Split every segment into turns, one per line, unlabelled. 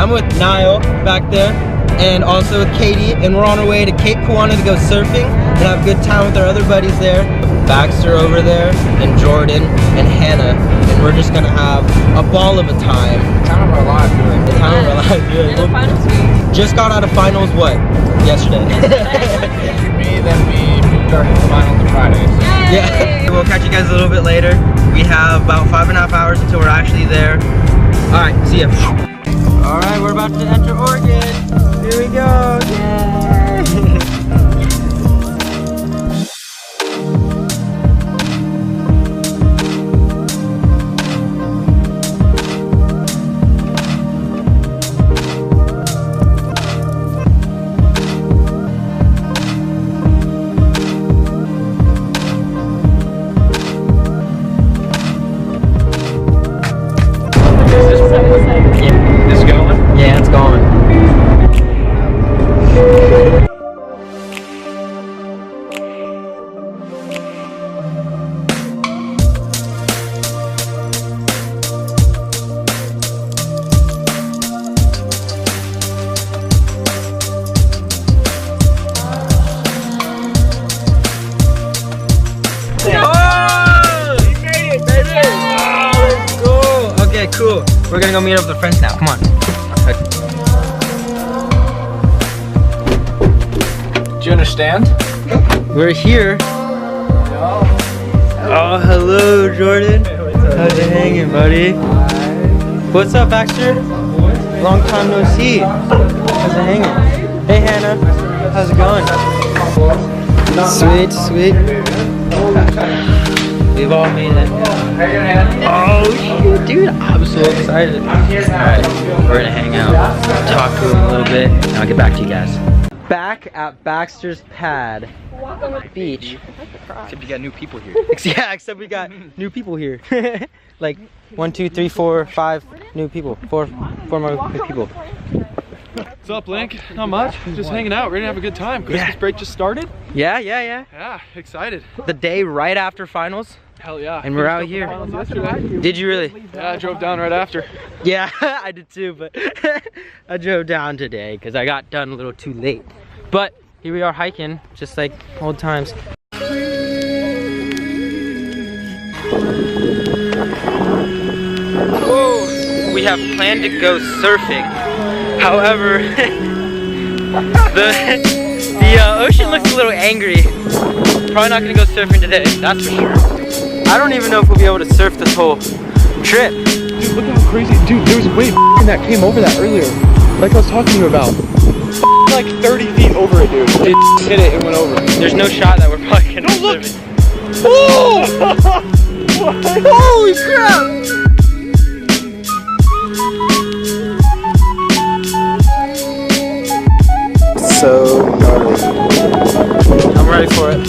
I'm with Niall back there, and also with Katie, and we're on our way to Cape Kiwanis to go surfing and have a good time with our other buddies there. Baxter over there, and Jordan, and Hannah, and we're just gonna have a ball of a time.
Time of our lives, really.
The time of our lives, really.
The finals week.
Just got out of finals, what? Yesterday.
Me, then we moved our finals to Friday. So.
Yeah. We'll catch you guys a little bit later. We have about 5.5 hours until we're actually there. Alright, see ya. Alright, we're about to enter Oregon. Here we go. Yay! Cool. We're gonna go meet up with our friends now. Come on.
Do you understand?
We're here. Oh, hello, Jordan. How's it hanging, buddy? What's up, Baxter? Long time no see. How's it hanging? Hey, Hannah. How's it going? Sweet, sweet. We've all made it. Oh shoot, dude, I'm so excited. Alright, we're gonna hang out, talk to him a little bit, and I'll get back to you guys. Back at Baxter's Pad Beach.
Except you got new people here.
Yeah, except we got new people here. Like 1, 2, 3, 4, 5 new people. Four more new people.
What's up, Link? Not much. Just hanging out, ready to have a good time. Christmas break just started.
Yeah.
Yeah, excited.
The day right after finals.
Hell yeah.
And we're out here. Did you really?
Yeah, I drove down right after.
Yeah, I did too, but I drove down today because I got done a little too late. But here we are hiking, just like old times. Whoa, we have planned to go surfing. However, the ocean looks a little angry. Probably not gonna go surfing today, that's for sure. I don't even know if we'll be able to surf this whole trip.
Dude, look how crazy. Dude, there was a wave that came over that earlier. Like I was talking to you about. Like 30 feet over it, dude. It hit it and went over.
There's no shot that we're probably gonna surf it.
Oh!
Holy crap!
So gnarly.
I'm ready for it.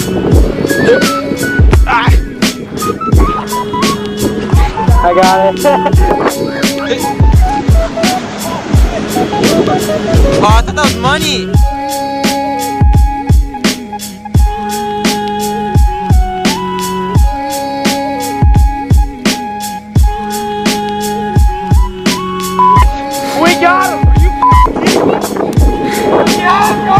I got it. Oh, I thought that was money.
We got him! Are you kidding me? Yeah, go!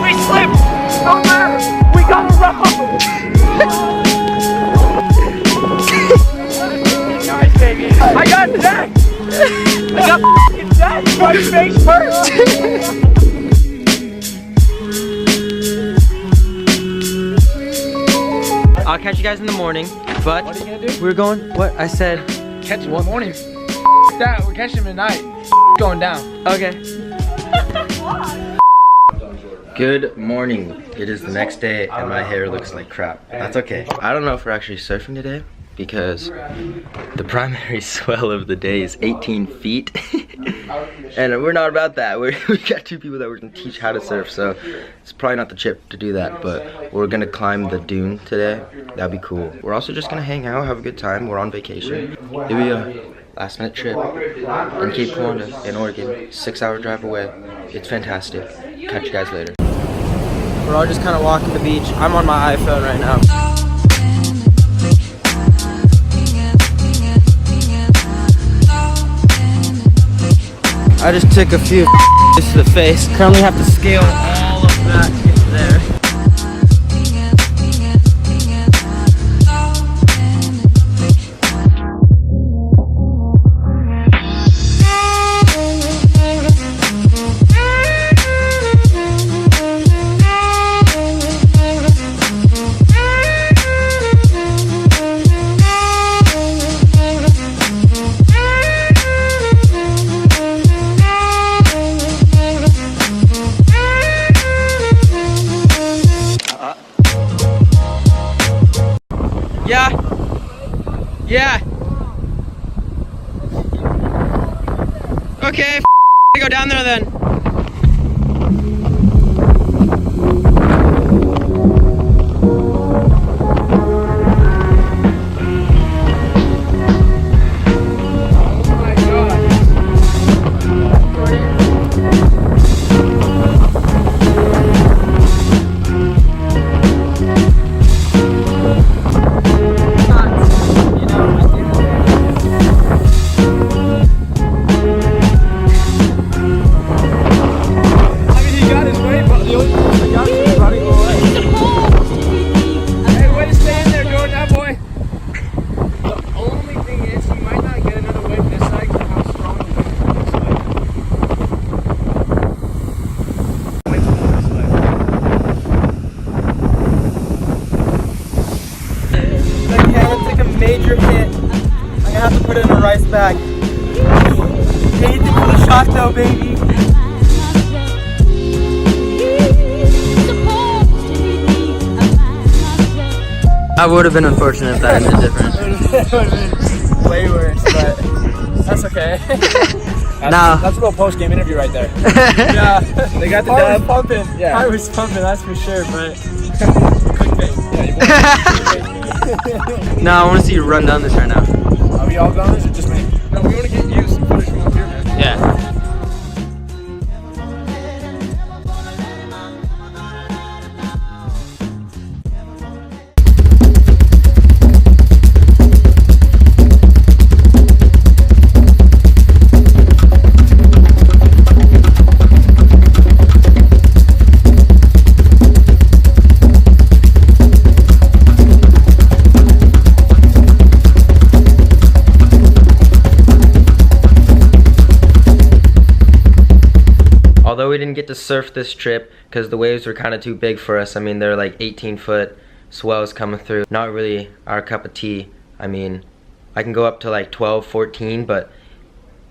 We slipped! Don't matter! We got a rope! Nice, baby! I got that! I got that! My face first!
I'll catch you guys in the morning, but
What are you gonna do?
we're going, what? I said,
Catch him in the morning. That, we're catching him at night. Going down.
okay. Good morning. It is the next day and my hair looks like crap. That's okay. I don't know if we're actually surfing today because the primary swell of the day is 18 feet. And we're not about that. We got 2 people that we're gonna teach how to surf, so it's probably not the trip to do that, but we're gonna climb the dune today. That'd be cool. We're also just gonna hang out, have a good time. We're on vacation. Here we are. Last minute trip in Cape Kiwanis in Oregon. 6-hour drive away. It's fantastic. Catch you guys later. We're all just kind of walking the beach. I'm on my iPhone right now. I just took a few to the face. Currently have to scale all of that to get to there. Yeah. Yeah. Okay, go down there then.
Major hit. I'm gonna have to put it in a rice bag. Anything for the shock though, baby.
That would have been unfortunate if that ended different.
It would have been way worse, but that's okay.
That's a little post-game interview right there.
Yeah, they got the
I
dub.
was pumping.
Yeah, I was pumping, that's for sure, but clickbait.
No, I want to see you run down this right now.
Are we all gone or is it just me? No, we want to get you some footage from up here, man.
Yeah. Although we didn't get to surf this trip because the waves were kind of too big for us. I mean, they're like 18-foot swells coming through. Not really our cup of tea. I mean, I can go up to like 12, 14, but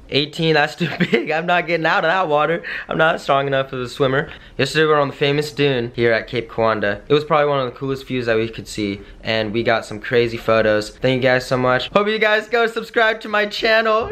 18, that's too big. I'm not getting out of that water. I'm not strong enough as a swimmer. Yesterday we were on the famous dune here at Cape Kiwanda. It was probably one of the coolest views that we could see, and we got some crazy photos. Thank you guys so much. Hope you guys go subscribe to my channel.